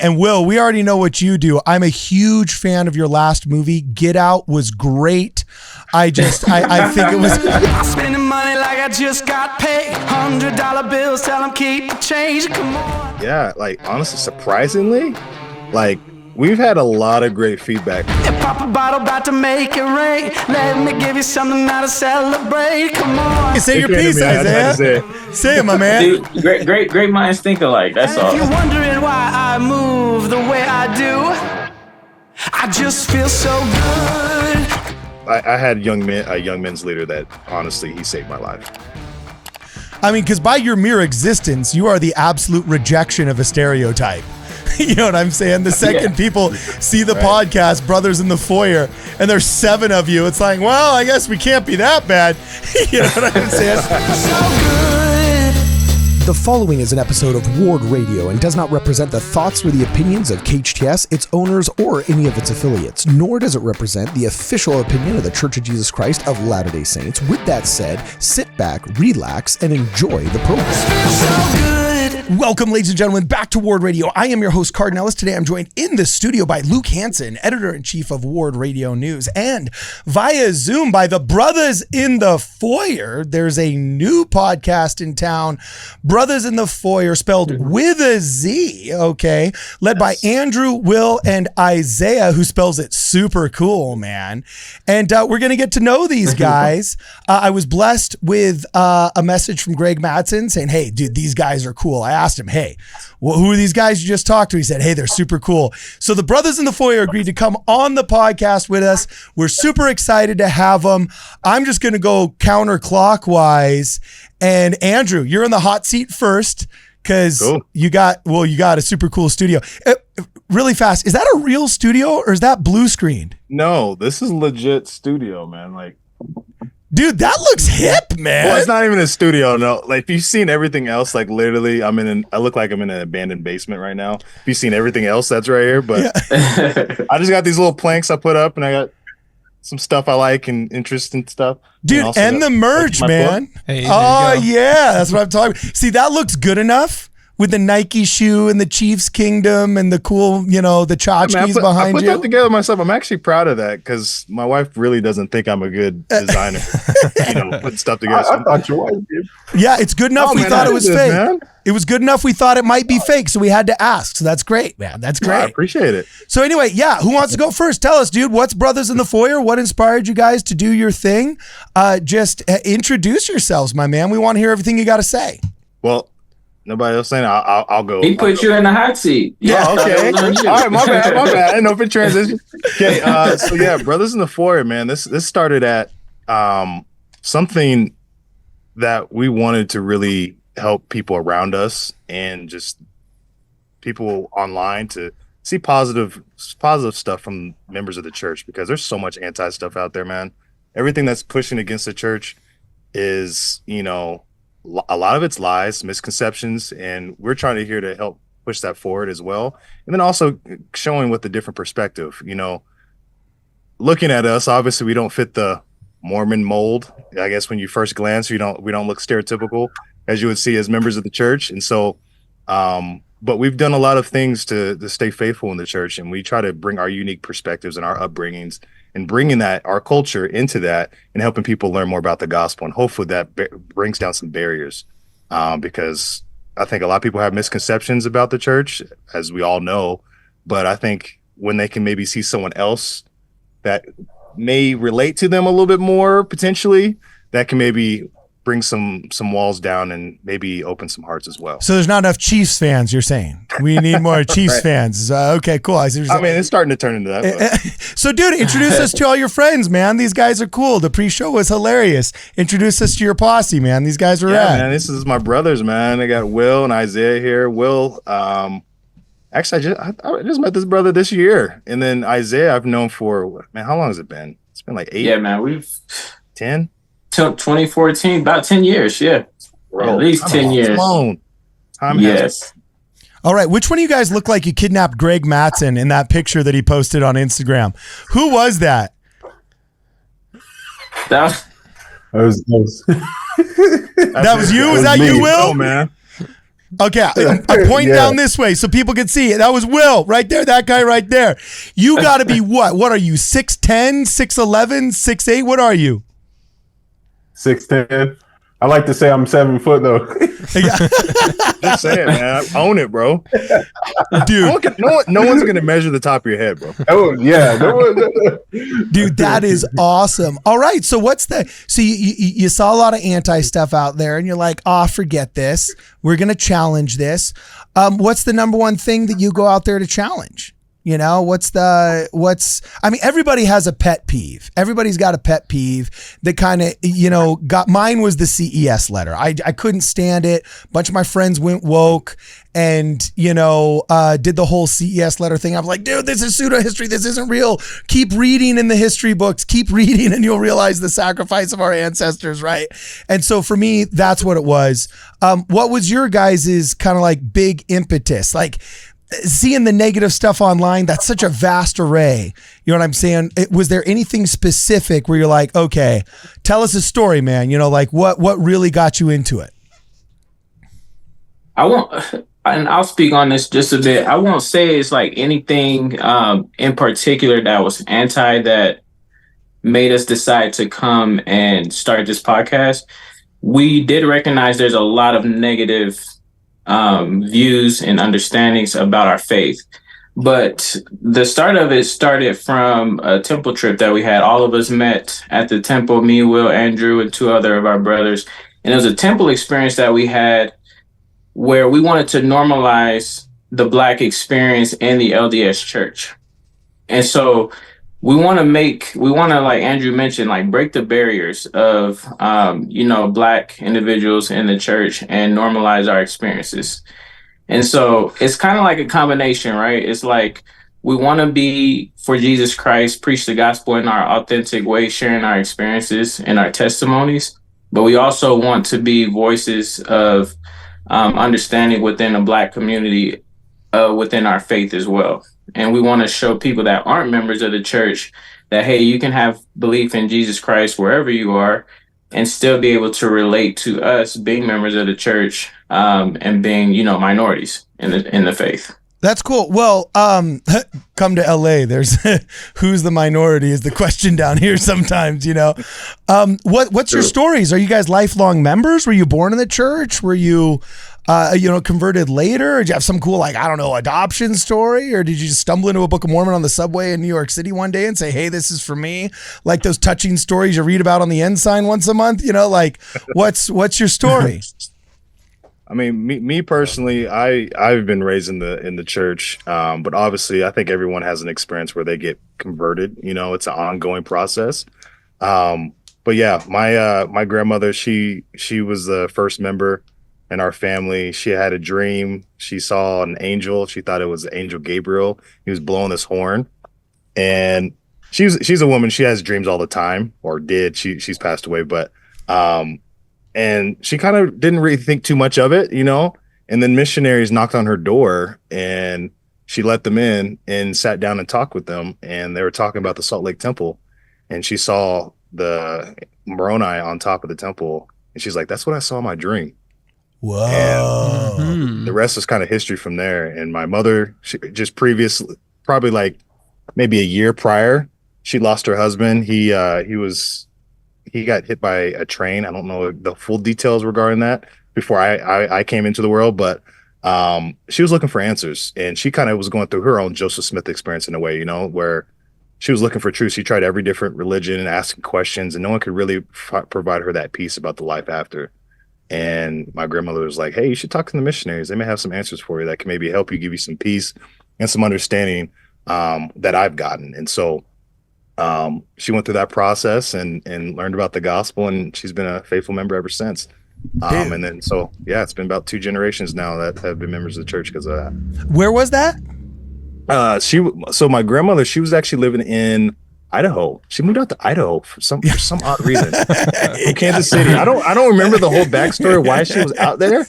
And Will, we already know what you do. I'm a huge fan of your last movie. Get Out was great. I think it was. Spending money like I just got paid. $100 bills, tell them keep the change. Come on. Yeah, like honestly, surprisingly, like we've had a lot of great feedback. Pop a bottle, about to make it rain. Let me give you something now to celebrate. Come on. Say your piece, Isaiah. Say it, my man. Dude, great minds think alike. That's all. If you're wondering why I move the way I do, I just feel so good. I had a young men's leader that honestly, he saved my life. I mean, because by your mere existence, you are the absolute rejection of a stereotype. You know what I'm saying? The second people see the podcast, Brothers in the Foyer, and there's 7 of you, it's like, well, I guess we can't be that bad. You know what I'm saying? So good. The following is an episode of WardRadio and does not represent the thoughts or the opinions of KHTS, its owners, or any of its affiliates, nor does it represent the official opinion of the Church of Jesus Christ of Latter-day Saints. With that said, sit back, relax, and enjoy the program. So good. Welcome, ladies and gentlemen, back to Ward Radio. I am your host, Cardinellis. Today, I'm joined in the studio by Luke Hansen, editor-in-chief of Ward Radio News, and via Zoom by the Brothers in the Foyer. There's a new podcast in town, Brothers in the Foyer, spelled with a Z, okay, led by Andrew, Will, and Isaiah, who spells it super cool, man. And we're going to get to know these guys. I was blessed with a message from Greg Madsen saying, hey, dude, these guys are cool. I asked him, hey, who are these guys you just talked to? He said, hey, they're super cool. So the Brothers in the Foyer agreed to come on the podcast with us. We're super excited to have them. I'm just going to go counterclockwise. And Andrew, you're in the hot seat first because you got a super cool studio. Really fast, is that a real studio or is that blue screened? No, this is legit studio, man. Like, dude, that looks hip, man. Well, it's not even a studio. No, like if you've seen everything else, like literally, I look like I'm in an abandoned basement right now. If you've seen everything else, that's right here. But I just got these little planks I put up, and I got some stuff I like and interesting stuff. Dude, and the merch, man. Hey, oh yeah, that's what I'm talking about. See, that looks good enough with the Nike shoe and the Chiefs Kingdom and the cool, the tchotchkes behind you. I put that together myself. I'm actually proud of that because my wife really doesn't think I'm a good designer. Putting stuff together. I thought your wife did. Yeah, it's good enough. We thought it was fake. Man. It was good enough. We thought it might be fake, so we had to ask. So that's great, man. That's great. I appreciate it. So anyway, who wants to go first? Tell us, dude, what's Brothers in the Foyer? What inspired you guys to do your thing? Just introduce yourselves, my man. We want to hear everything you got to say. Well, nobody else saying I'll go. He put you in the hot seat. Yeah. Oh, okay. All right. My bad. I didn't know if it transitioned. Okay. So yeah, Brothers in the Foyer, man. This started at something that we wanted to really help people around us and just people online to see positive stuff from members of the church, because there's so much anti stuff out there, man. Everything that's pushing against the church is, a lot of it's lies, misconceptions, and we're trying to help push that forward as well. And then also showing with a different perspective, looking at us, obviously we don't fit the Mormon mold. I guess when you first glance, we don't look stereotypical as you would see as members of the church. And so, but we've done a lot of things to stay faithful in the church, and we try to bring our unique perspectives and our upbringings and bringing our culture into that and helping people learn more about the gospel. And hopefully that brings down some barriers, because I think a lot of people have misconceptions about the church, as we all know. But I think when they can maybe see someone else that may relate to them a little bit more, potentially, that can maybe bring some walls down and maybe open some hearts as well. So there's not enough Chiefs fans, you're saying? We need more Chiefs fans. Okay, cool. It's starting to turn into that. So, dude, introduce us to all your friends, man. These guys are cool. The pre-show was hilarious. Introduce us to your posse, man. These guys are rad. Man, this is my brothers, man. I got Will and Isaiah here. Will, actually, I just met this brother this year. And then Isaiah, I've known for, man, how long has it been? It's been like 8. Yeah, man, we've 10. 2014, about 10 years, yeah. Bro, at least 10 years. Yes. All right, which one of you guys look like you kidnapped Greg Madsen in that picture that he posted on Instagram? Who was that? That was that was you? Was that you, Will? Oh, man. Okay, I'm pointing down this way so people can see it. That was Will right there. That guy right there. You got to be what? What are you? 6'10", 6'11", 6'8"? What are you? 6'10". I like to say I'm 7 foot though. Just saying, man. Own it, bro. Dude. No one's gonna measure the top of your head, bro. Oh yeah, dude, that is awesome. All right, so so you saw a lot of anti stuff out there, and you're like, forget this. We're gonna challenge this. What's the number one thing that you go out there to challenge? You know, everybody has a pet peeve. Everybody's got a pet peeve that kind of, mine was the CES letter. I couldn't stand it. A bunch of my friends went woke and, did the whole CES letter thing. I was like, dude, this is pseudo history. This isn't real. Keep reading in the history books. Keep reading and you'll realize the sacrifice of our ancestors, right? And so for me, that's what it was. What was your guys' kind of like big impetus? Like, seeing the negative stuff online, that's such a vast array. You know what I'm saying? Was there anything specific where you're like, okay, tell us a story, man? Like what really got you into it? I'll speak on this just a bit. I won't say it's like anything in particular that was anti that made us decide to come and start this podcast. We did recognize there's a lot of negative views and understandings about our faith. But the start of it started from a temple trip that we had. All of us met at the temple, me, Will, Andrew, and 2 other of our brothers. And it was a temple experience that we had where we wanted to normalize the Black experience in the LDS church. And so we want to, like Andrew mentioned, like break the barriers of, Black individuals in the church and normalize our experiences. And so it's kind of like a combination, right? It's like we want to be for Jesus Christ, preach the gospel in our authentic way, sharing our experiences and our testimonies. But we also want to be voices of understanding within the Black community, within our faith as well. And we want to show people that aren't members of the church that, hey, you can have belief in Jesus Christ wherever you are and still be able to relate to us being members of the church and being, minorities in the faith. That's cool. Well, come to LA. There's who's the minority is the question down here sometimes, What's your stories? Are you guys lifelong members? Were you born in the church? Were you converted later? Or did you have some cool, adoption story? Or did you just stumble into a Book of Mormon on the subway in New York City one day and say, hey, this is for me? Like those touching stories you read about on the Ensign once a month, what's your story? I mean, me personally, I've been raised in the church, but obviously I think everyone has an experience where they get converted. It's an ongoing process. But yeah, my grandmother, she was the first member in our family. She had a dream. She saw an angel. She thought it was Angel Gabriel. He was blowing this horn, and she's a woman. She has dreams all the time, or did. She's passed away, but and she kind of didn't really think too much of it, and then missionaries knocked on her door and she let them in and sat down and talked with them. And they were talking about the Salt Lake Temple, and she saw the Moroni on top of the temple. And she's like, that's what I saw in my dream. Whoa. And the rest is kind of history from there. And my mother, she just previously, probably like maybe a year prior, she lost her husband. He got hit by a train. I don't know the full details regarding that before I came into the world, but she was looking for answers, and she kind of was going through her own Joseph Smith experience in a way, where she was looking for truth. She tried every different religion and asking questions, and no one could really provide her that peace about the life after. And my grandmother was like, hey, you should talk to the missionaries. They may have some answers for you that can maybe help you, give you some peace and some understanding that I've gotten. And so she went through that process and learned about the gospel, and she's been a faithful member ever since. And then, so yeah, it's been about 2 generations now that have been members of the church because of that. Where was that? So my grandmother, she was actually living in Idaho. She moved out to Idaho for some odd reason. From Kansas City. I don't remember the whole backstory why she was out there.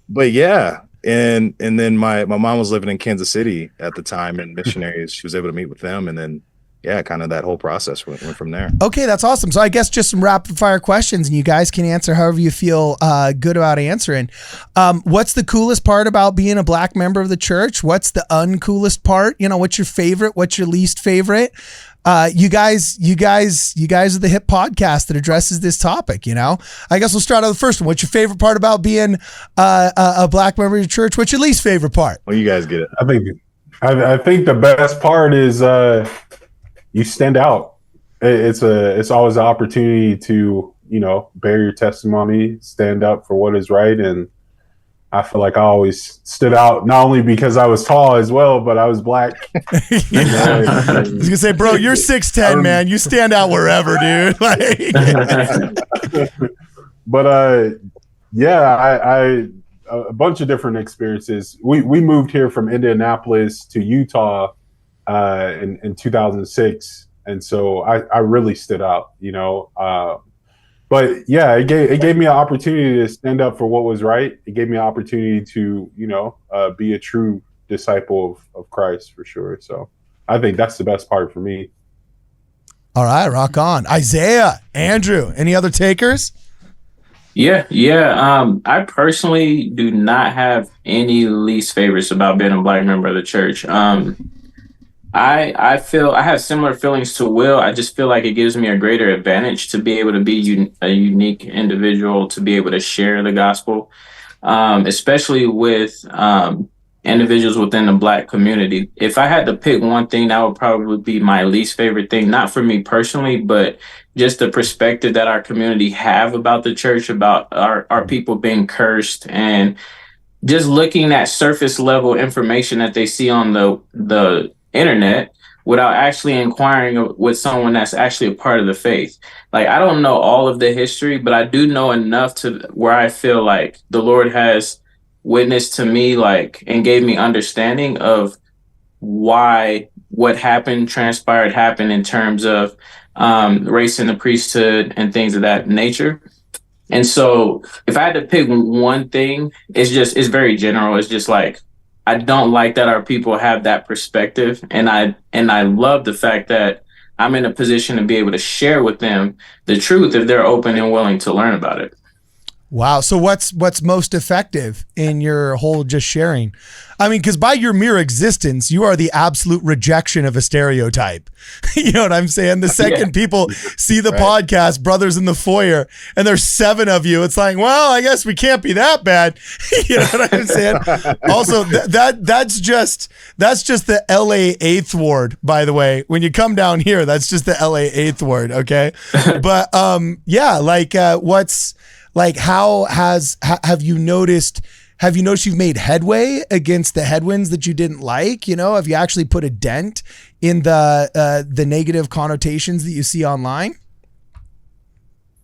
But yeah. And then my mom was living in Kansas City at the time, and missionaries, she was able to meet with them. And then yeah, kind of that whole process went from there. Okay, that's awesome. So I guess just some rapid fire questions, and you guys can answer however you feel good about answering. What's the coolest part about being a black member of the church? What's the uncoolest part? You know, what's your favorite? What's your least favorite? You guys are the hip podcast that addresses this topic. You know, I guess we'll start out with the first one. What's your favorite part about being a black member of the church? What's your least favorite part? Well, you guys get it. I think the best part is you stand out. It's always an opportunity to, you know, bear your testimony, stand up for what is right. And I feel like I always stood out, not only because I was tall as well, but I was black. I was gonna say, bro, you're 6'10", man. You stand out wherever, dude. But yeah, a bunch of different experiences. We moved here from Indianapolis to Utah in 2006, and so I really stood out, you know. But yeah, it gave me an opportunity to stand up for what was right. It gave me an opportunity to, you know, be a true disciple of Christ, for sure. So I think that's the best part for me. All right, rock on. Isaiah, Andrew, any other takers? Yeah. I personally do not have any least favorites about being a black member of the church. I feel I have similar feelings to Will. I just feel like it gives me a greater advantage to be able to be a unique individual, to be able to share the gospel, especially with individuals within the black community. If I had to pick one thing, that would probably be my least favorite thing, not for me personally, but just the perspective that our community have about the church, about our people being cursed, and just looking at surface level information that they see on the internet without actually inquiring with someone that's actually a part of the faith. Like, I don't know all of the history, but I do know enough to where I feel like the Lord has witnessed to me, like, and gave me understanding of why what transpired happened in terms of race in the priesthood and things of that nature. And so if I had to pick one thing, it's very general. It's just like, I don't like that our people have that perspective. And I love the fact that I'm in a position to be able to share with them the truth if they're open and willing to learn about it. Wow. So what's most effective in your whole just sharing? I mean, because by your mere existence, you are the absolute rejection of a stereotype. You know what I'm saying? The second people see the podcast, Brothers in the Foyer, and there's 7 of you, it's like, well, I guess we can't be that bad. You know what I'm saying? Also, that's just the LA 8th Ward, by the way. When you come down here, that's just the LA 8th Ward. Okay. But yeah, like what's, like, have you noticed you've made headway against the headwinds that you didn't like? You know, have you actually put a dent in the negative connotations that you see online?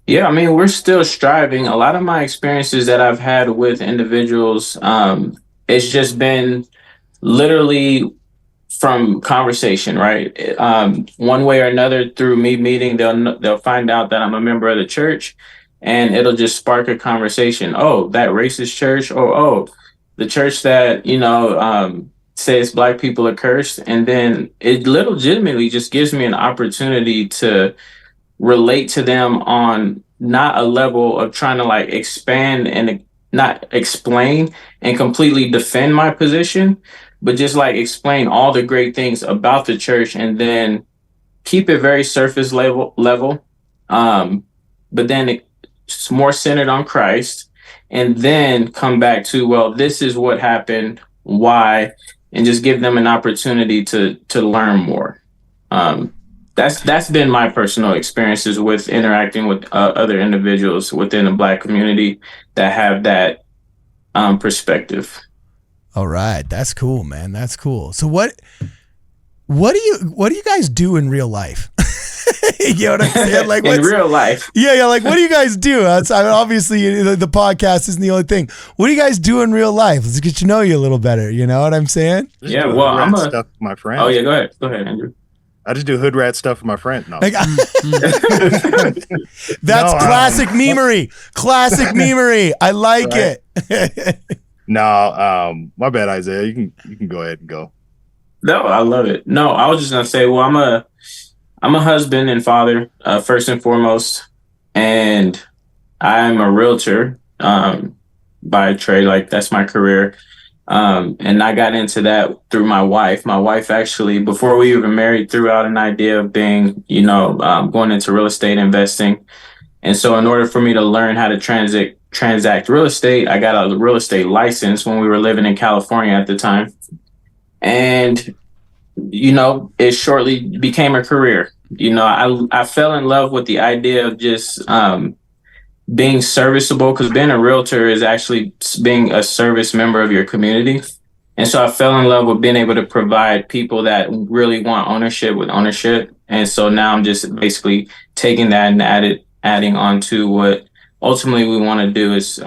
Yeah, I mean, we're still striving. A lot of my experiences that I've had with individuals, it's just been literally from conversation, right? One way or another, through me meeting, they'll find out that I'm a member of the church. And it'll just spark a conversation. Oh, that racist church, or oh, the church that, you know, says black people are cursed. And then it legitimately just gives me an opportunity to relate to them on not a level of trying to like expand and not explain and completely defend my position, but just like explain all the great things about the church and then keep it very surface level. But then it's more centered on Christ, and then come back to, well, this is what happened, why, and just give them an opportunity to learn more. That's been my personal experiences with interacting with other individuals within the Black community that have that perspective. All right, that's cool, man. That's cool. So what do you guys do in real life? You know what I'm saying? Like, in real life. Yeah. Like, what do you guys do? I mean, obviously, the podcast isn't the only thing. What do you guys do in real life? Let's get to know you a little better. You know what I'm saying? Yeah. Well, I'm stuff with my friends. Oh yeah, go ahead, Andrew. I just do hood rat stuff with my friend. No. Like, that's classic memery. Classic memery. I like it. No, my bad, Isaiah. You can go ahead and go. No, I love it. No, I was just gonna say, well, I'm a husband and father, first and foremost, and I'm a realtor by trade. Like that's my career. And I got into that through my wife. My wife actually, before we even married, threw out an idea of being, going into real estate investing. And so in order for me to learn how to transact real estate, I got a real estate license when we were living in California at the time. And, it shortly became a career. I fell in love with the idea of just being serviceable, because being a realtor is actually being a service member of your community. And so I fell in love with being able to provide people that really want ownership with ownership. And so now I'm just basically taking that and adding on to what ultimately we want to do is,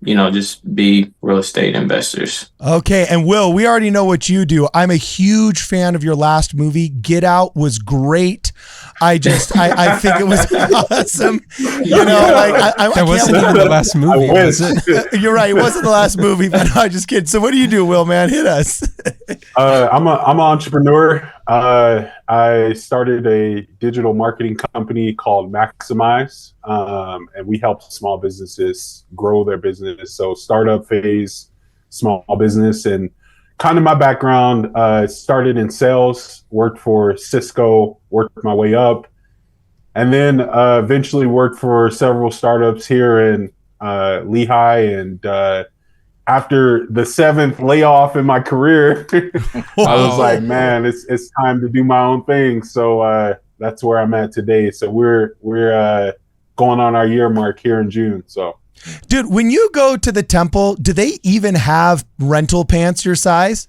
just be real estate investors. Okay, and Will, we already know what you do. I'm a huge fan of your last movie. Get Out was great. I think it was awesome. That wasn't even the last movie, was it? You're right. It wasn't the last movie, but no, just kidding. So what do you do, Will, man? Hit us. I'm an entrepreneur. I started a digital marketing company called Maximize, and we help small businesses grow their business. So startup phase, small business, and kind of my background, started in sales, worked for Cisco, worked my way up, and then eventually worked for several startups here in Lehigh. And after the 7th layoff in my career, I was like, man, it's time to do my own thing. So that's where I'm at today. So we're going on our year mark here in June. So, dude, when you go to the temple, do they even have rental pants your size?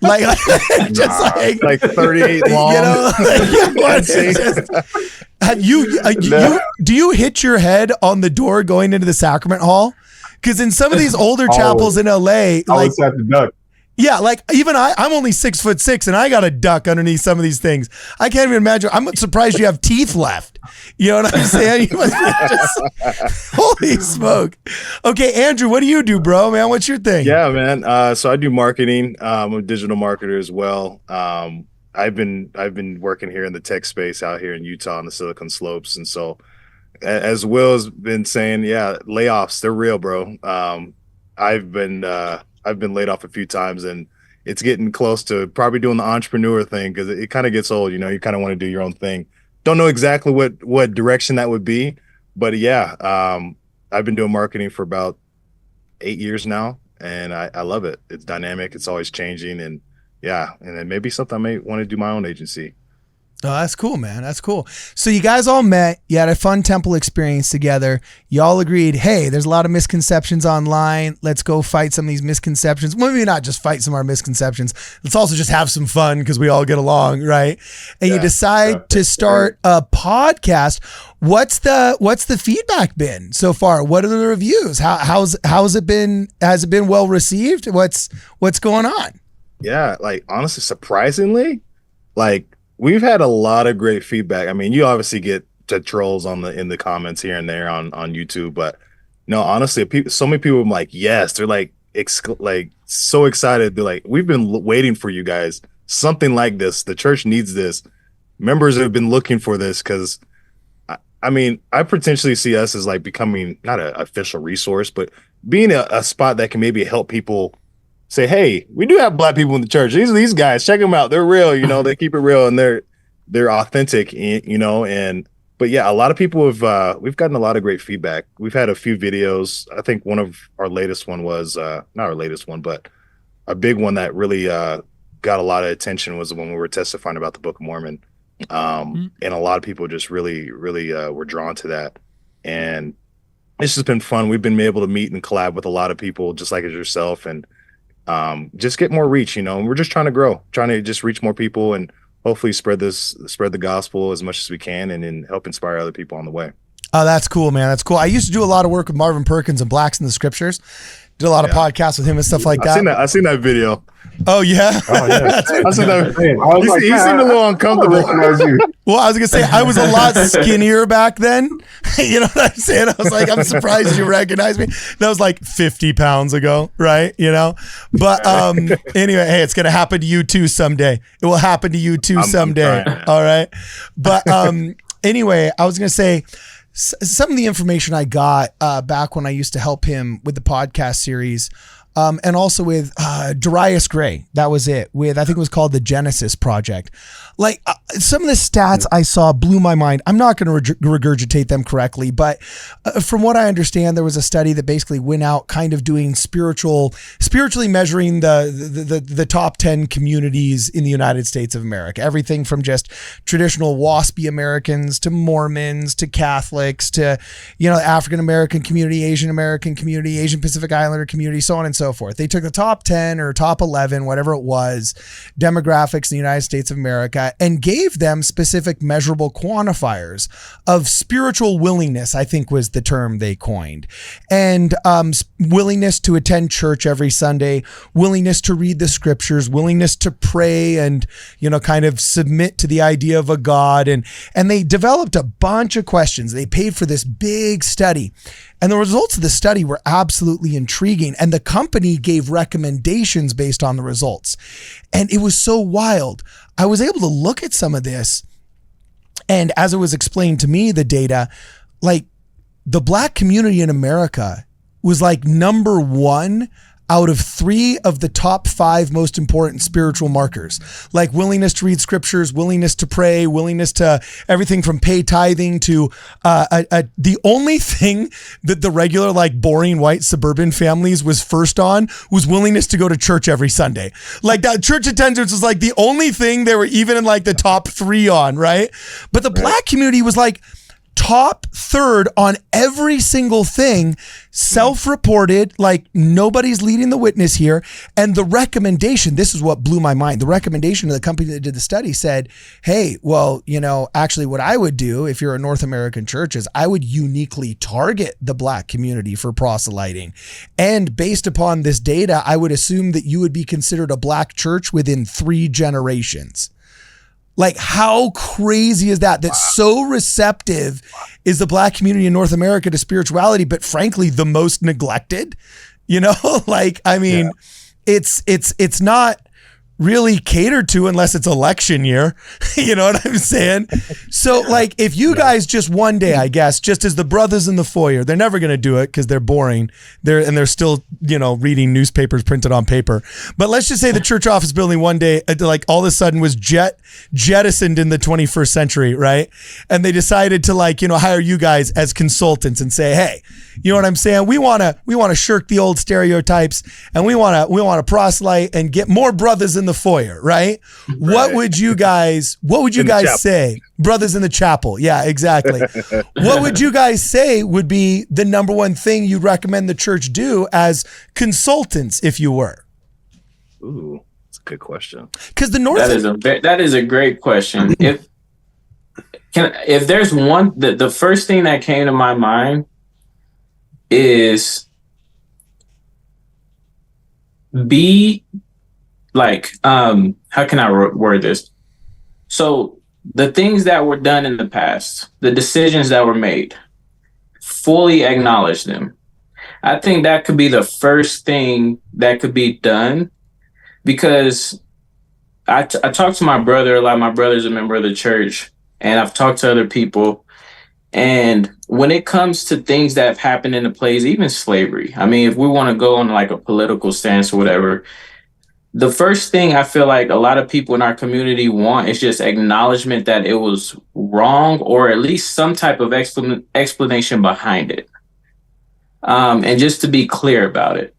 Like 38 long. Do you hit your head on the door going into the sacrament hall? Because in some of these older chapels in LA, I always have to duck. Yeah, like even I'm only 6'6" and I got a duck underneath some of these things. I can't even imagine. I'm surprised you have teeth left. You know what I'm saying? You must be just, holy smoke. Okay, Andrew, what do you do, bro, man? What's your thing? Yeah, man. So I do marketing. I'm a digital marketer as well. I've been working here in the tech space out here in Utah on the Silicon Slopes. And so as Will's been saying, yeah, layoffs, they're real, bro. I've been laid off a few times, and it's getting close to probably doing the entrepreneur thing, because it kind of gets old. You kind of want to do your own thing. Don't know exactly what direction that would be, but yeah, I've been doing marketing for about 8 years now, and I love it. It's dynamic. It's always changing, and yeah, and then maybe something I may want to do my own agency. Oh, that's cool, man. That's cool. So you guys all met. You had a fun temple experience together. You all agreed, hey, there's a lot of misconceptions online. Let's go fight some of these misconceptions. Well, maybe not just fight some of our misconceptions. Let's also just have some fun because we all get along, right? And you decide to start a podcast. What's the feedback been so far? What are the reviews? How's it been? Has it been well received? What's going on? Yeah, like honestly, surprisingly, like we've had a lot of great feedback. I mean, you obviously get to trolls in the comments here and there on YouTube, but no, honestly, so many people are like, yes, they're like so excited. They're like, we've been waiting for you guys. Something like this. The church needs this. Members have been looking for this because, I mean, I potentially see us as like becoming not an official resource, but being a spot that can maybe help people say, hey, we do have Black people in the church. These guys, check them out. They're real, they keep it real, and they're authentic, but yeah, a lot of people we've gotten a lot of great feedback. We've had a few videos. I think one of our latest one was, not our latest one, but a big one that really got a lot of attention was when we were testifying about the Book of Mormon. And a lot of people just really, really were drawn to that. And it's just been fun. We've been able to meet and collab with a lot of people just like as yourself, and just get more reach, and we're just trying to grow, trying to just reach more people and hopefully spread the gospel as much as we can, and then help inspire other people on the way. Oh, that's cool, man. That's cool. I used to do a lot of work with Marvin Perkins and Blacks in the Scriptures. Did a lot of podcasts with him and stuff like that. I've seen that video. Oh yeah. Oh yeah. I seen that. I was like, You seemed a little uncomfortable. Well, I was gonna say I was a lot skinnier back then. You know what I'm saying? I was like, I'm surprised you recognize me. That was like 50 pounds ago, right? You know. But anyway, hey, it's gonna happen to you too someday. It will happen to you too someday. All right. But anyway, I was gonna say some of the information I got back when I used to help him with the podcast series. And also with Darius Gray. That was it. With, I think it was called the Genesis Project. Like some of the stats I saw blew my mind. I'm not going to regurgitate them correctly, but from what I understand, there was a study that basically went out kind of doing spiritually measuring the top 10 communities in the United States of America. Everything from just traditional WASPy Americans to Mormons to Catholics to, African American community, Asian American community, Asian Pacific Islander community, so on and so forth. They took the top 10 or top 11, whatever it was, demographics in the United States of America and gave them specific measurable quantifiers of spiritual willingness, I think was the term they coined. And willingness to attend church every Sunday, willingness to read the scriptures, willingness to pray and, kind of submit to the idea of a God. And they developed a bunch of questions. They paid for this big study. And the results of the study were absolutely intriguing. And the company gave recommendations based on the results. And it was so wild. I was able to look at some of this. And as it was explained to me, the data, like the Black community in America was like number 1 out of 3 of the top 5 most important spiritual markers, like willingness to read scriptures, willingness to pray, willingness to everything from pay tithing to the only thing that the regular, like boring white suburban families was first on was willingness to go to church every Sunday. Like that church attendance was like the only thing they were even in like the top 3 on, right? But the Black community was like top 3rd on every single thing, self-reported, like nobody's leading the witness here. And the recommendation, this is what blew my mind. The recommendation of the company that did the study said, hey, well, actually what I would do if you're a North American church is I would uniquely target the Black community for proselyting. And based upon this data, I would assume that you would be considered a Black church within 3 generations. Like, how crazy is that? That's so receptive is the Black community in North America to spirituality, but frankly, the most neglected, like, I mean, it's not really catered to unless it's election year. You know what I'm saying? So like, if you guys just one day, I guess, just as the brothers in the foyer, they're never going to do it because they're boring. They're still, reading newspapers printed on paper. But let's just say the church office building one day, like all of a sudden was jettisoned in the 21st century, right? And they decided to hire you guys as consultants and say, hey, you know what I'm saying? We want to shirk the old stereotypes and we want to proselyte and get more brothers in the foyer, right? What would you guys say? Brothers in the chapel. Yeah, exactly. What would you guys say would be the number one thing you'd recommend the church do as consultants if you were? Ooh, that's a good question. Because that is a great question. If there's one, the first thing that came to my mind is be like, how can I word this? So the things that were done in the past, the decisions that were made, fully acknowledge them. I think that could be the first thing that could be done, because I talk to my brother a lot. My brother's a member of the church, and I've talked to other people. And when it comes to things that have happened in the place, even slavery, I mean, if we want to go on like a political stance or whatever, the first thing I feel like a lot of people in our community want is just acknowledgement that it was wrong, or at least some type of explanation behind it. And just to be clear about it.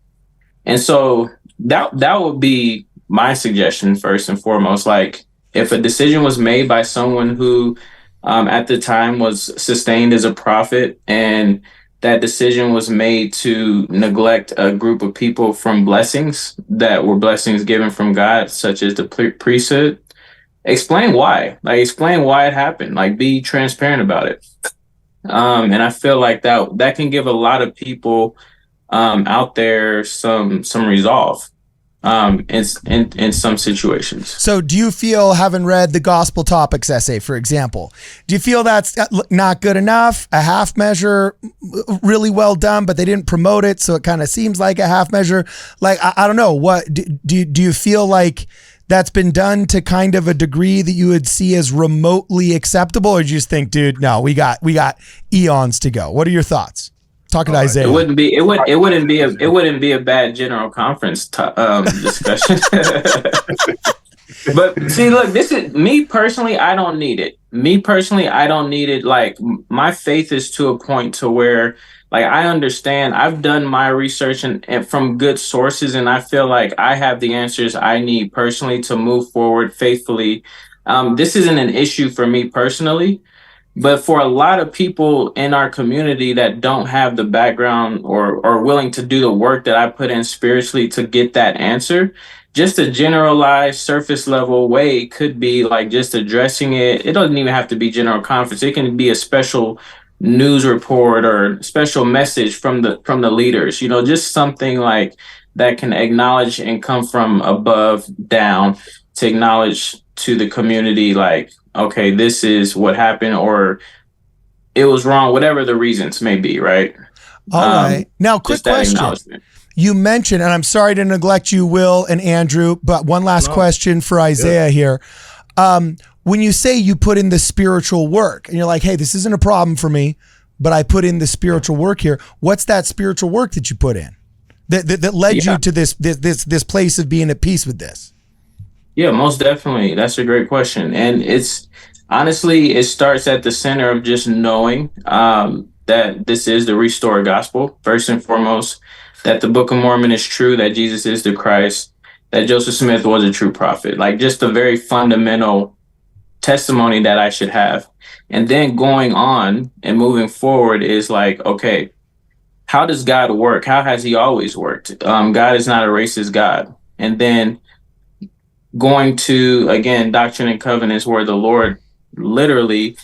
And so that would be my suggestion first and foremost. Like, if a decision was made by someone who at the time was sustained as a prophet, and that decision was made to neglect a group of people from blessings that were blessings given from God, such as the priesthood, explain why. Like, explain why it happened. Like, be transparent about it. And I feel like that can give a lot of people out there some resolve in some situations. So do you feel, having read the Gospel Topics essay, for example, do you feel that's not good enough, a half measure, really well done, but they didn't promote it, so it kind of seems like a half measure? Like, I don't know, what do you feel like that's been done to kind of a degree that you would see as remotely acceptable, or do you just think, dude, no, we got eons to go? What are your thoughts? Talking to Isaiah. It wouldn't be a bad general conference discussion. But see, look, this is me personally. I don't need it. Like, my faith is to a point to where, like, I understand. I've done my research and from good sources, and I feel like I have the answers I need personally to move forward faithfully. This isn't an issue for me personally. But for a lot of people in our community that don't have the background or willing to do the work that I put in spiritually to get that answer, just a generalized surface level way could be like just addressing it. It doesn't even have to be general conference. It can be a special news report or special message from the leaders, just something like that can acknowledge and come from above down to acknowledge to the community, like, okay, this is what happened, or it was wrong, whatever the reasons may be, right? All right. Now, quick question. You mentioned, and I'm sorry to neglect you, Will and Andrew, but one last question for Isaiah here. When you say you put in the spiritual work, and you're like, hey, this isn't a problem for me, but I put in the spiritual work here, what's that spiritual work that you put in that led you to this place of being at peace with this? Yeah, most definitely. That's a great question. And it's honestly, it starts at the center of just knowing that this is the restored gospel, first and foremost, that the Book of Mormon is true, that Jesus is the Christ, that Joseph Smith was a true prophet, like just a very fundamental testimony that I should have. And then going on and moving forward is like, okay, how does God work? How has he always worked? God is not a racist God. And then going to, again, Doctrine and Covenants, where the Lord literally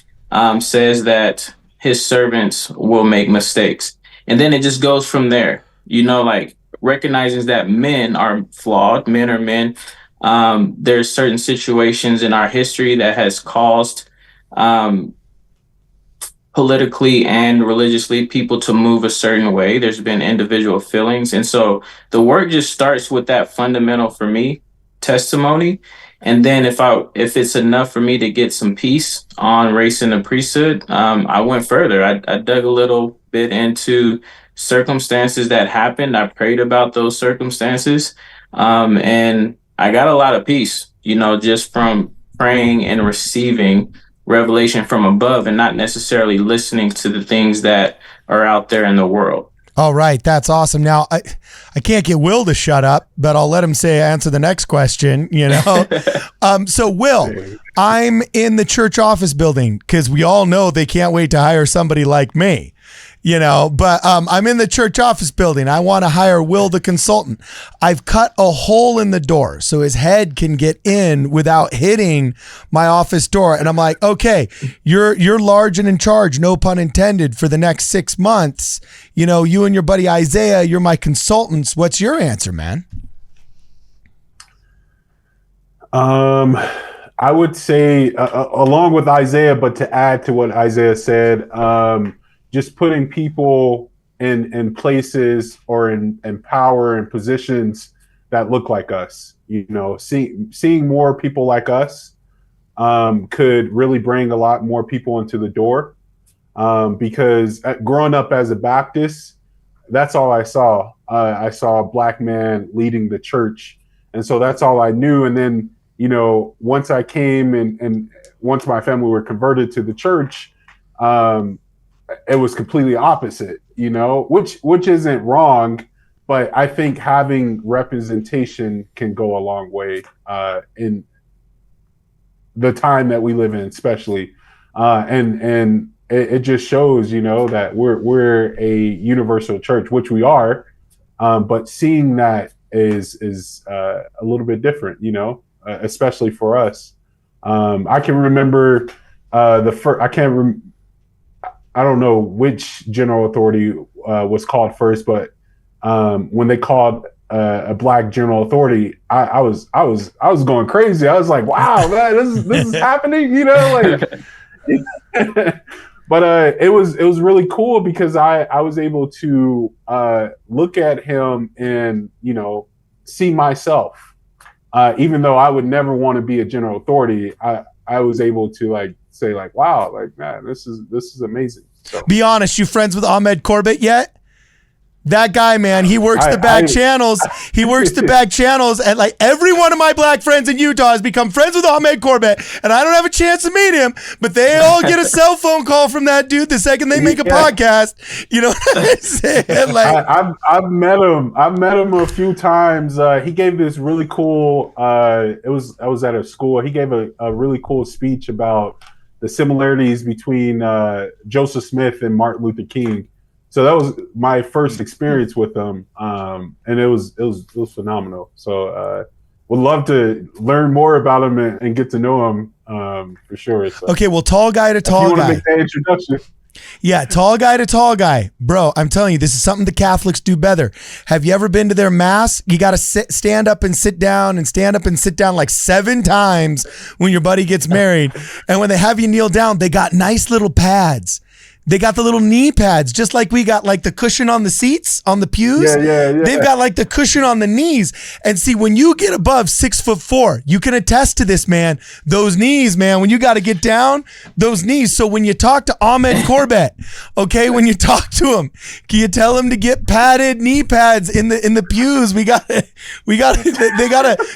says that his servants will make mistakes. And then it just goes from there, like recognizes that men are flawed, men are men. There's certain situations in our history that has caused politically and religiously people to move a certain way. There's been individual feelings. And so the work just starts with that fundamental, for me, testimony. And then if it's enough for me to get some peace on race and the priesthood, I went further. I dug a little bit into circumstances that happened. I prayed about those circumstances, and I got a lot of peace, just from praying and receiving revelation from above and not necessarily listening to the things that are out there in the world. All right, that's awesome. Now, I can't get Will to shut up, but I'll let him answer the next question, So, Will, I'm in the church office building because we all know they can't wait to hire somebody like me, but I'm in the church office building. I want to hire Will the consultant. I've cut a hole in the door so his head can get in without hitting my office door. And I'm like, okay, you're large and in charge, no pun intended, for the next 6 months. You and your buddy Isaiah, you're my consultants. What's your answer, man? I would say, along with Isaiah, but to add to what Isaiah said, just putting people in places or in power and positions that look like us, seeing more people like us could really bring a lot more people into the door. Because growing up as a Baptist, that's all I saw. I saw a black man leading the church. And so that's all I knew. And then, once I came and once my family were converted to the church, it was completely opposite, which isn't wrong, but I think having representation can go a long way in the time that we live in, especially, and it just shows, that we're a universal church, which we are, but seeing that is a little bit different, especially for us. I can remember I don't know which general authority was called first, but when they called a black general authority, I was going crazy. I was like, wow, man, this is happening, But it was really cool because I was able to look at him and see myself, even though I would never want to be a general authority. I was able to say wow, man, this is amazing. So. Be honest, you friends with Ahmed Corbett yet? That guy, man, he works the back channels. He works the back channels, and every one of my black friends in Utah has become friends with Ahmed Corbett, and I don't have a chance to meet him, but they all get a cell phone call from that dude the second they make a podcast. You know what I'm saying? I've met him. I've met him a few times. He gave this really cool. I was at a school. He gave a really cool speech about the similarities between Joseph Smith and Martin Luther King. So that was my first experience with him, and it was phenomenal. So would love to learn more about him and get to know him for sure. So, okay, well, tall guy to tall guy. Make that introduction. Yeah, tall guy to tall guy. Bro, I'm telling you, this is something the Catholics do better. Have you ever been to their mass? You got to stand up and sit down and stand up and sit down 7 times when your buddy gets married. And when they have you kneel down, they got nice little pads. They got the little knee pads, just like we got the cushion on the seats, on the pews. Yeah. They've got the cushion on the knees. And see, when you get above 6'4", you can attest to this, man. Those knees, man, when you got to get down, those knees. So when you talk to Ahmed Corbett, okay, when you talk to him, can you tell him to get padded knee pads in the pews? They got to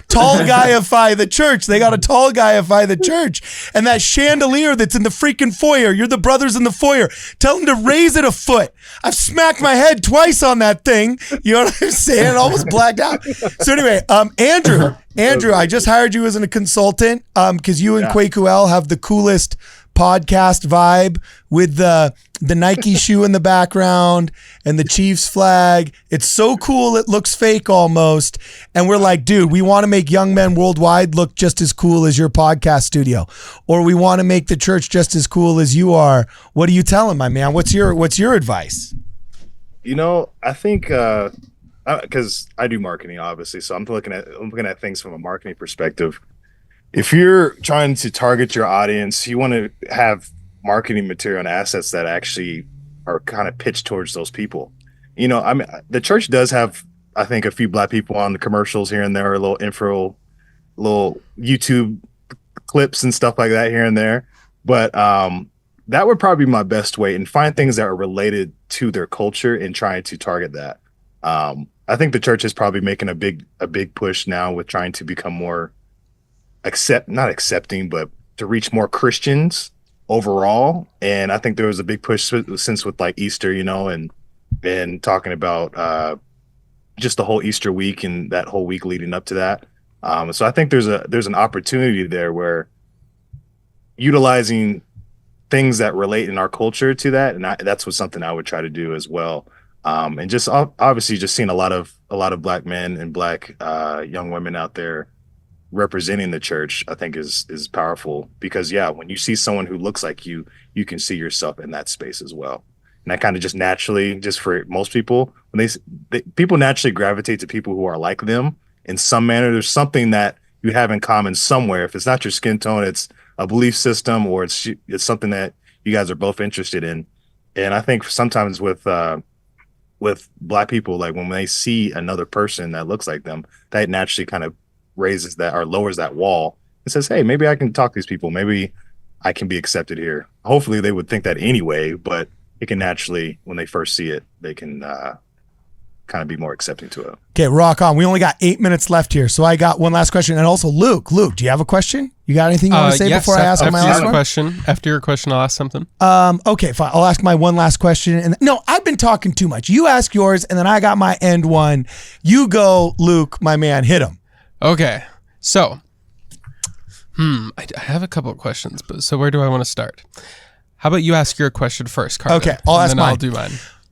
tall guyify the church. They got to tall guyify the church. And that chandelier that's in the freaking foyer, you're the brothers in the foyer. Tell him to raise it a foot. I've smacked my head twice on that thing. You know what I'm saying? It almost blacked out. So anyway, Andrew, I just hired you as a consultant because you and Kwaku have the coolest podcast vibe with the Nike shoe in the background and the Chiefs flag. It's so cool it looks fake almost. And we're like, dude, we want to make young men worldwide look just as cool as your podcast studio, or we want to make the church just as cool as you are. What do you tell him, my man? What's your advice? I think because I do marketing, obviously, so I'm looking at things from a marketing perspective. If you're trying to target your audience, you want to have marketing material and assets that actually are kind of pitched towards those people. The church does have, I think, a few black people on the commercials here and there, a little intro, little YouTube clips and stuff like that here and there. But that would probably be my best way, and find things that are related to their culture and trying to target that. I think the church is probably making a big push now with trying to become more not accepting, but to reach more Christians overall. And I think there was a big push since with Easter, and talking about just the whole Easter week and that whole week leading up to that. So I think there's an opportunity there where utilizing things that relate in our culture to that, and that's something I would try to do as well. And just obviously just seeing a lot of black men and black young women out there representing the church, I think is powerful, because when you see someone who looks like you can see yourself in that space as well. And that kind of just naturally, just for most people, when people naturally gravitate to people who are like them in some manner. There's something that you have in common somewhere. If it's not your skin tone, it's a belief system, or it's something that you guys are both interested in. And I think sometimes with black people, when they see another person that looks like them, that naturally kind of raises that or lowers that wall and says, hey, maybe I can talk to these people. Maybe I can be accepted here. Hopefully they would think that anyway, but it can naturally, when they first see it, they can kind of be more accepting to it. Okay, rock on. We only got 8 minutes left here. So I got one last question. And also Luke, do you have a question? You got anything you want to say before I ask my last question? After your question, I'll ask something. Okay, fine. I'll ask my one last question. And no, I've been talking too much. You ask yours, and then I got my end one. You go, Luke, my man, hit him. Okay, so I have a couple of questions, but so where do I want to start? How about you ask your question first, Carter? Okay, I'll ask mine. I'll do mine.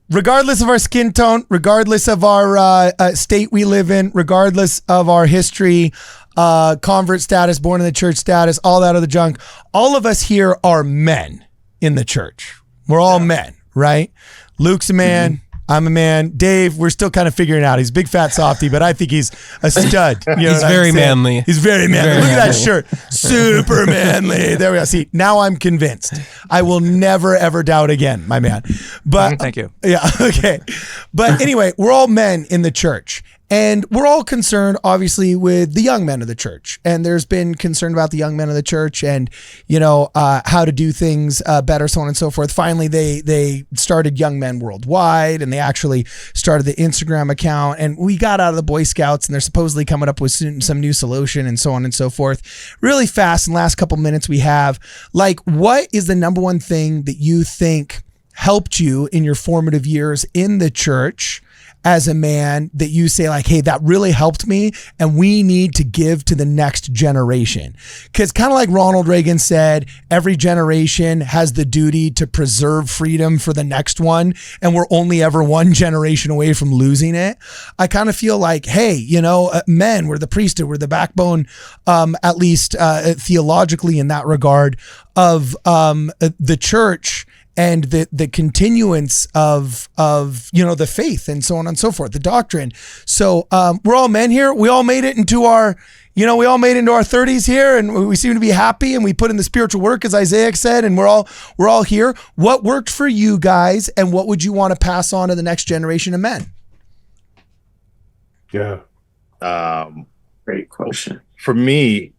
Regardless of our skin tone, regardless of our state we live in, regardless of our history, convert status, born in the church status, all that other junk, all of us here are men in the church. We're all men, right? Luke's a man. I'm a man. Dave, we're still kind of figuring it out. He's a big fat softy, but I think he's a stud. You know He's very manly. He's very manly. Look at that shirt. Super manly. There we go. See, now I'm convinced. I will never, ever doubt again, my man. But Thank you. Yeah, okay. But anyway, we're all men in the church. And we're all concerned, obviously, with the young men of the church. And there's been concern about the young men of the church and, how to do things better, so on and so forth. Finally, they started Young Men Worldwide, and they actually started the Instagram account. And we got out of the Boy Scouts, and they're supposedly coming up with some new solution and so on and so forth. Really fast, in the last couple minutes we have, what is the number one thing that you think helped you in your formative years in the church as a man that you say hey, that really helped me and we need to give to the next generation? Because kind of like Ronald Reagan said, every generation has the duty to preserve freedom for the next one. And we're only ever one generation away from losing it. I kind of feel hey, men, we're the priesthood, we're the backbone, at least theologically in that regard of the church. And the continuance of the faith and so on and so forth, the doctrine. So we're all men here. We all made it into our 30s here, and we seem to be happy, and we put in the spiritual work, as Isaiah said, and we're all here. What worked for you guys, and what would you want to pass on to the next generation of men? Yeah. Great question. For me,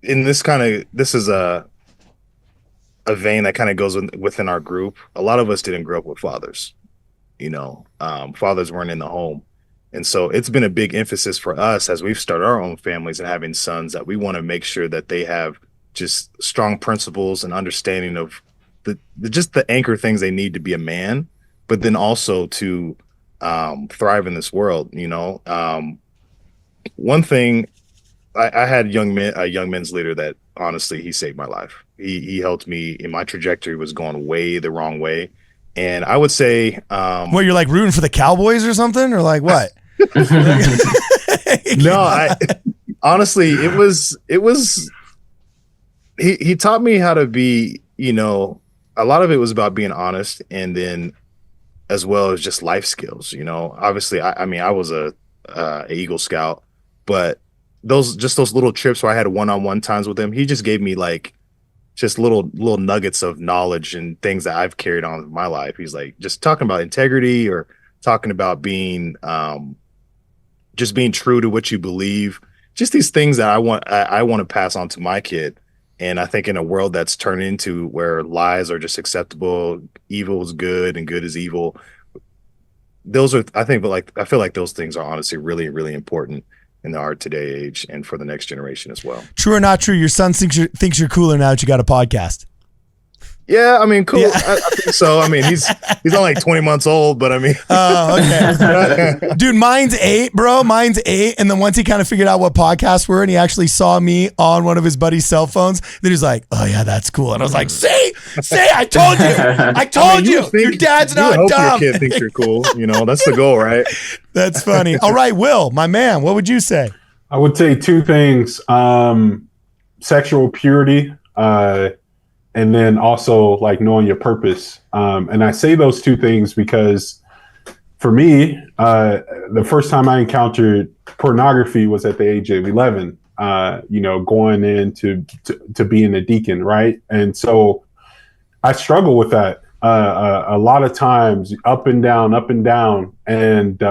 this is a vein that kind of goes within our group. A lot of us didn't grow up with fathers, fathers weren't in the home. And so it's been a big emphasis for us as we've started our own families and having sons that we want to make sure that they have just strong principles and understanding of the anchor things they need to be a man, but then also to thrive in this world. One thing, I had a young men's leader that honestly, he saved my life. He helped me in my trajectory was going way the wrong way. And I would say, you're rooting for the Cowboys or something, or what? No, honestly, it was, he taught me how to be, a lot of it was about being honest. And then as well as just life skills, obviously I was a Eagle Scout, but those little trips where I had one-on-one times with him, he just gave me just little nuggets of knowledge and things that I've carried on in my life. He's just talking about integrity or talking about being, just being true to what you believe, just these things that I want to pass on to my kid. And I think in a world that's turned into where lies are just acceptable, evil is good and good is evil. I feel like those things are honestly really, really important in our today age and for the next generation as well. True or not true, your son thinks you're cooler now that you got a podcast. Yeah, cool. Yeah. I think so. He's only 20 months old, but Oh, okay. Dude, mine's 8, bro. Mine's 8. And then once he kind of figured out what podcasts were and he actually saw me on one of his buddy's cell phones, then he's like, oh yeah, that's cool. And I was like, see, I told you. I told you. Your dad's not dumb. Your kid thinks you're cool. That's the goal, right? That's funny. All right, Will, my man, what would you say? I would say 2 things. Sexual purity, and then also knowing your purpose. And I say those 2 things because for me, the first time I encountered pornography was at the age of 11, going into to being a deacon. Right. And so I struggle with that a lot of times, up and down. And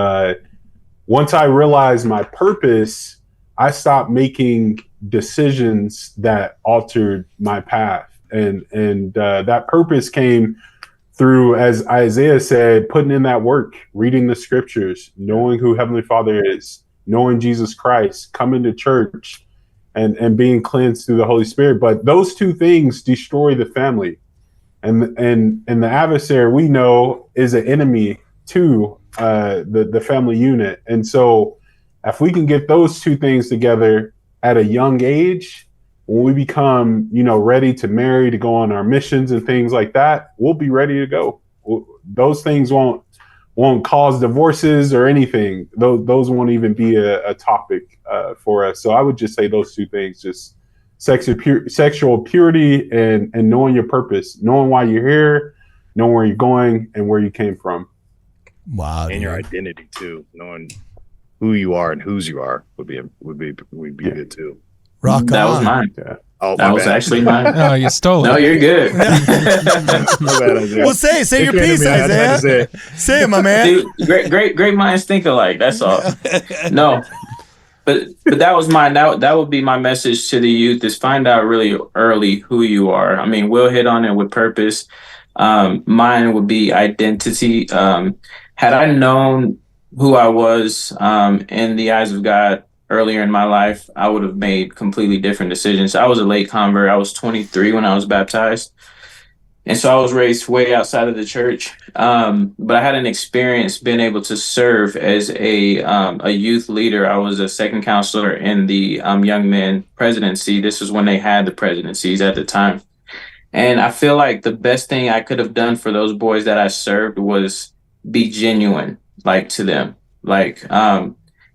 once I realized my purpose, I stopped making decisions that altered my path. And that purpose came through, as Isaiah said, putting in that work, reading the scriptures, knowing who Heavenly Father is, knowing Jesus Christ, coming to church, and being cleansed through the Holy Spirit. But those 2 things destroy the family. And the adversary, we know, is an enemy to the family unit. And so if we can get those 2 things together at a young age, when we become, ready to marry, to go on our missions and things like that, we'll be ready to go. Those things won't cause divorces or anything. Those won't even be a topic for us. So I would just say those 2 things, just sexual purity and knowing your purpose, knowing why you're here, knowing where you're going and where you came from. Wow, and your dude. identity too. Knowing who you are and whose you are would be good too. Rock That was on. mine. Yeah. Oh, That my was bad. actually mine. Oh, you stole No, it. you're good. My bad, Isaiah. Well, say your It came to piece, me. I had to Isaiah. say it. Say it, my man. Dude, great minds think alike. That's all. No, but that was mine. That would be my message to the youth: is find out really early who you are. I mean, we'll hit on it with purpose. Mine would be identity. Had I known who I was in the eyes of God earlier in my life, I would have made completely different decisions. I was a late convert. I was 23 when I was baptized. And so I was raised way outside of the church. But I had an experience being able to serve as a youth leader. I was a second counselor in the young men presidency. This is when they had the presidencies at the time. And I feel like the best thing I could have done for those boys that I served was be genuine, like, to them.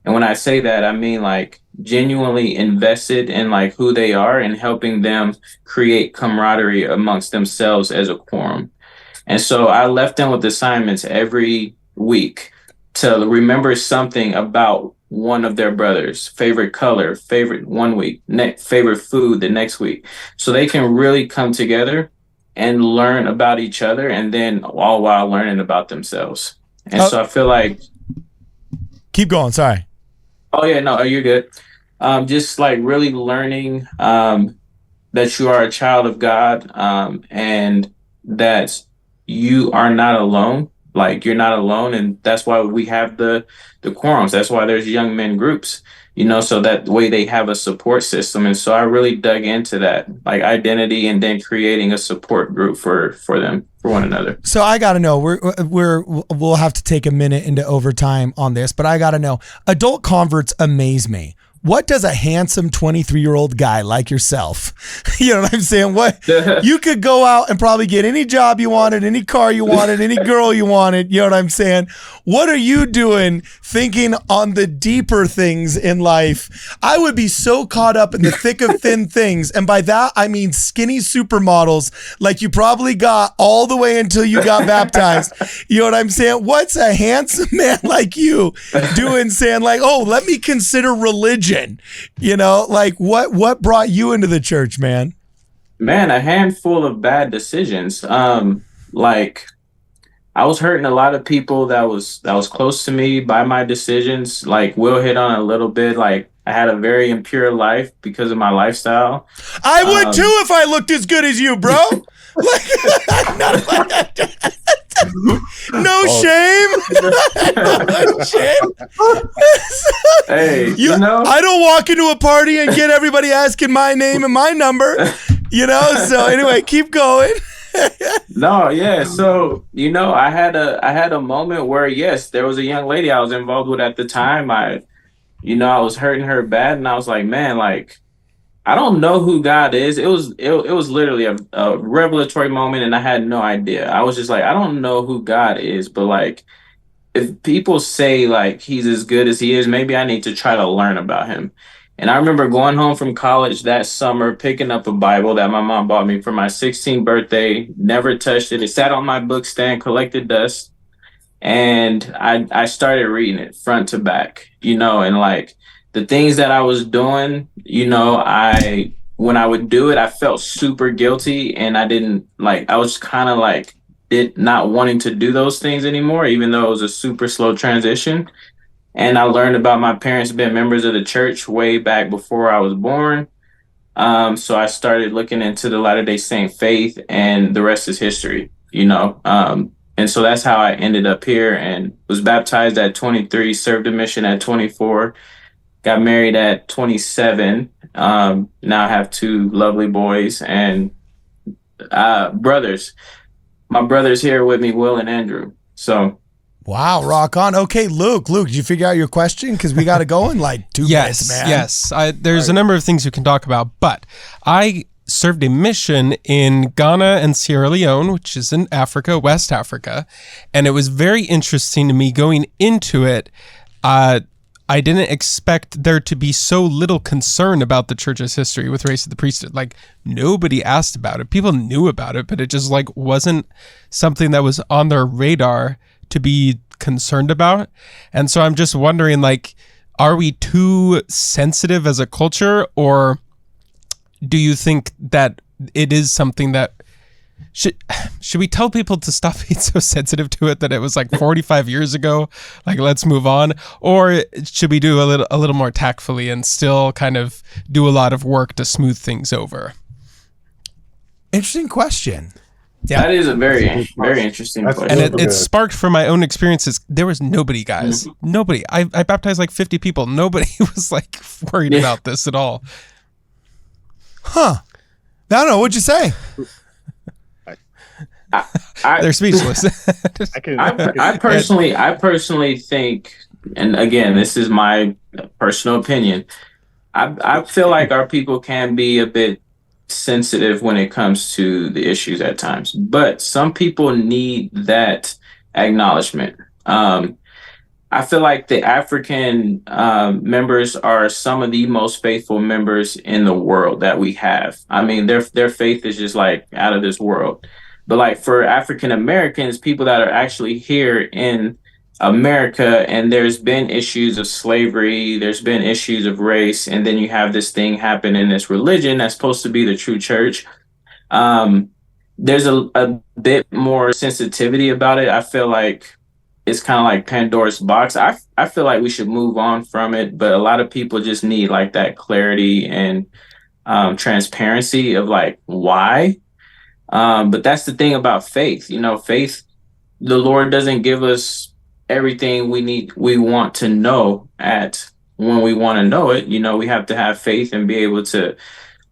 And when I say that, I mean like genuinely invested in like who they are and helping them create camaraderie amongst themselves as a quorum. And so I left them with assignments every week to remember something about one of their brothers, favorite color, favorite one week, favorite food the next week, so they can really come together and learn about each other, and then all while learning about themselves. And so I feel like, Keep going. Sorry. oh yeah, no, you're good. Just like really learning that you are a child of God, and that you are not alone. Like, you're not alone, and that's why we have the quorums. That's why there's young men groups, so that way they have a support system. And so I really dug into that, like identity, and then creating a support group for them, for one another. So I got to know, we'll have to take a minute into overtime on this, but I got to know, adult converts amaze me. What does a handsome 23-year-old guy like yourself, you know what I'm saying? What you could go out and probably get any job you wanted, any car you wanted, any girl you wanted, you know what I'm saying? What are you doing thinking on the deeper things in life? I would be so caught up in the thick of thin things. And by that, I mean skinny supermodels like you probably got all the way until you got baptized. You know what I'm saying? What's a handsome man like you doing, saying like, oh, let me consider religion? Like what brought you into the church, man? Man, a handful of bad decisions. Like, I was hurting a lot of people that was close to me by my decisions. Like, we'll hit on a little bit. Like, I had a very impure life because of my lifestyle. I would too if I looked as good as you, bro. No shame. No shame. Hey, I don't walk into a party and get everybody asking my name and my number, So anyway, keep going. No, yeah. So, I had a moment where, yes, there was a young lady I was involved with at the time. I was hurting her bad, and I was like, man, like, I don't know who God is. It was literally a revelatory moment, and I had no idea. I was just like, I don't know who God is, but like, if people say like he's as good as he is, maybe I need to try to learn about him. And I remember going home from college that summer, picking up a Bible that my mom bought me for my 16th birthday, never touched it. It sat on my book stand, collected dust. And I started reading it front to back, and like the things that I was doing, when I would do it, I felt super guilty, and I was kind of like not wanting to do those things anymore, even though it was a super slow transition. And I learned about my parents being members of the church way back before I was born. So I started looking into the Latter-day Saint faith, and the rest is history, And so that's how I ended up here, and was baptized at 23, served a mission at 24, got married at 27. Now I have 2 lovely boys and brothers. My brothers here with me, Will and Andrew. So. Wow, rock on. Okay, Luke, did you figure out your question? Because we got to go in like 2 minutes, man. Yes. There's a number of things you can talk about, but I served a mission in Ghana and Sierra Leone, which is in Africa, West Africa. And it was very interesting to me going into it. I didn't expect there to be so little concern about the church's history with race of the priesthood. Like, nobody asked about it. People knew about it, but it just like wasn't something that was on their radar to be concerned about. And so I'm just wondering, like, are we too sensitive as a culture, or do you think that it is something that should we tell people to stop being so sensitive to it, that it was like 45 years ago, like let's move on? Or should we do a little more tactfully and still kind of do a lot of work to smooth things over? Interesting question. Yeah. That is a very interesting question. And it sparked from my own experiences. There was nobody, guys. Mm-hmm. Nobody. I baptized like 50 people. Nobody was like worried about this at all. Huh. I don't know. What'd you say? They're speechless. I personally think, and again, this is my personal opinion, I feel like our people can be a bit sensitive when it comes to the issues at times, but some people need that acknowledgement. I feel like the African members are some of the most faithful members in the world that we have. I mean, their faith is just like out of this world. But like for African Americans, people that are actually here in America, and there's been issues of slavery, there's been issues of race, and then you have this thing happen in this religion that's supposed to be the true church. There's a bit more sensitivity about it. I feel like it's kind of like Pandora's box. I feel like we should move on from it, but a lot of people just need like that clarity and transparency of like why. But that's the thing about faith. You know, faith, the Lord doesn't give us everything we want to know at when we want to know it. You know, we have to have faith and be able to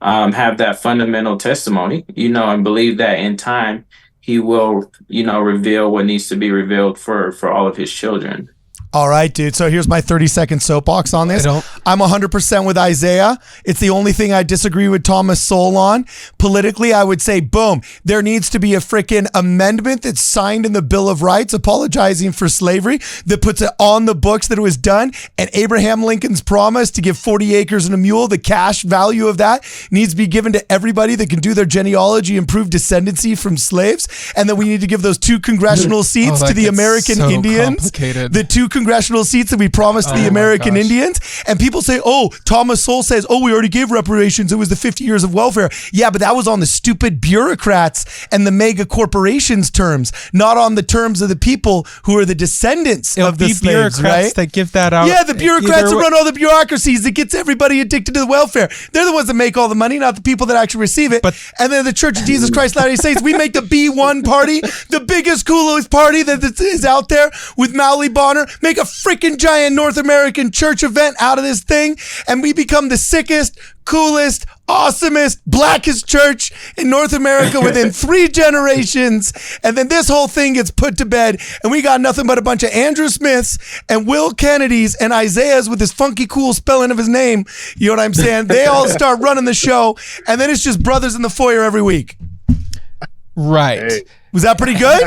have that fundamental testimony, you know, and believe that in time he will, you know, reveal what needs to be revealed for all of his children. All right, dude. So here's my 30-second soapbox on this. I'm 100% with Isaiah. It's the only thing I disagree with Thomas Sowell on. Politically, I would say, boom, there needs to be a freaking amendment that's signed in the Bill of Rights apologizing for slavery that puts it on the books that it was done. And Abraham Lincoln's promise to give 40 acres and a mule, the cash value of that needs to be given to everybody that can do their genealogy and prove descendancy from slaves. And then we need to give those 2 congressional seats to the American Indians. The 2 congressional seats that we promised the American Indians. And people say, oh, Thomas Sowell says, oh, we already gave reparations. It was the 50 years of welfare. Yeah, but that was on the stupid bureaucrats and the mega corporations terms, not on the terms of the people who are the descendants of the slaves, right? That give that out. Yeah, the bureaucrats that run all the bureaucracies that gets everybody addicted to the welfare. They're the ones that make all the money, not the people that actually receive it. And then the Church of Jesus Christ Latter-day Saints, we make the B1 party, the biggest, coolest party that is out there with Mowley Bonner. Make a freaking giant North American church event out of this thing, and we become the sickest, coolest, awesomest, blackest church in North America within 3 generations. And then this whole thing gets put to bed, and we got nothing but a bunch of Andrew Smiths and Will Kennedys and Isaiahs with this funky, cool spelling of his name. You know what I'm saying? They all start running the show, and then it's just Brothers in the Foyer every week. Right. Hey. Was that pretty good?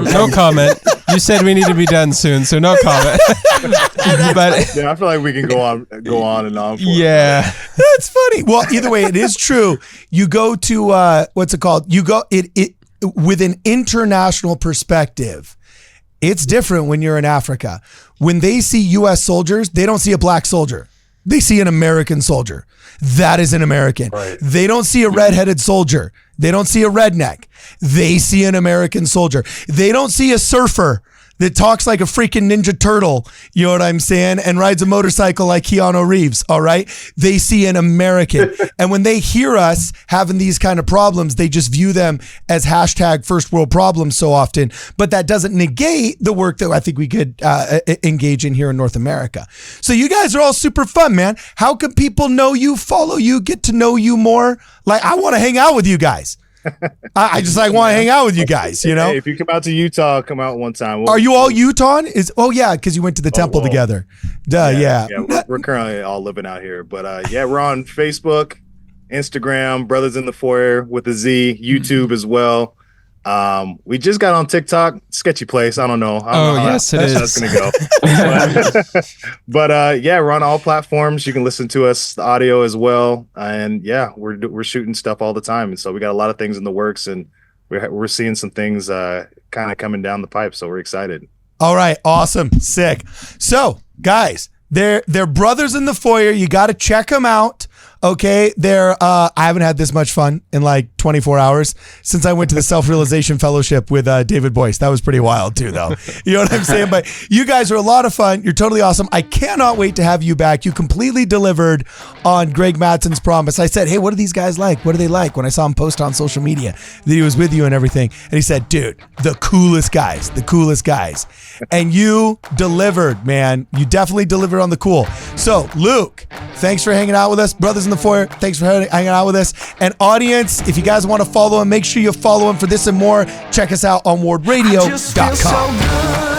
No comment. You said we need to be done soon, so no comment. But yeah, I feel like we can go on and on. Yeah, that's funny. Well, either way, it is true. You go to what's it called? You go it with an international perspective. It's different when you're in Africa. When they see U.S. soldiers, they don't see a black soldier. They see an American soldier. That is an American. Right. They don't see a redheaded soldier. They don't see a redneck. They see an American soldier. They don't see a surfer that talks like a freaking Ninja Turtle, you know what I'm saying, and rides a motorcycle like Keanu Reeves, all right? They see an American. And when they hear us having these kind of problems, they just view them as hashtag first world problems so often. But that doesn't negate the work that I think we could engage in here in North America. So you guys are all super fun, man. How can people know you, follow you, get to know you more? Like, I want to hang out with you guys. I just like want to hang out with you guys, you know. Hey, if you come out to Utah, come out one time. Are you all Utah? Yeah, because you went to the temple together. Yeah. We're currently all living out here, but we're on Facebook, Instagram, Brothers in the Foyer with a Z, YouTube as well. We just got on TikTok, sketchy place. I don't know. Yes, it is. That's gonna go. but we're on all platforms. You can listen to us, the audio as well. And we're shooting stuff all the time. And so we got a lot of things in the works, and we're seeing some things kind of coming down the pipe, so we're excited. All right, awesome, sick. So, guys, they're brothers in the foyer. You got to check them out. Okay, I haven't had this much fun in like 24 hours since I went to the Self-Realization Fellowship with David Boyce. That was pretty wild too, though. You know what I'm saying? But you guys are a lot of fun. You're totally awesome. I cannot wait to have you back. You completely delivered on Greg Madsen's promise. I said, hey, what are these guys like? What are they like? When I saw him post on social media that he was with you and everything. And he said, dude, the coolest guys. And you delivered, man. You definitely delivered on the cool. So, Luke, thanks for hanging out with us. Brothers in the Foyer, thanks for hanging out with us. And audience, if you guys want to follow him, make sure you follow him for this and more. Check us out on WardRadio.com.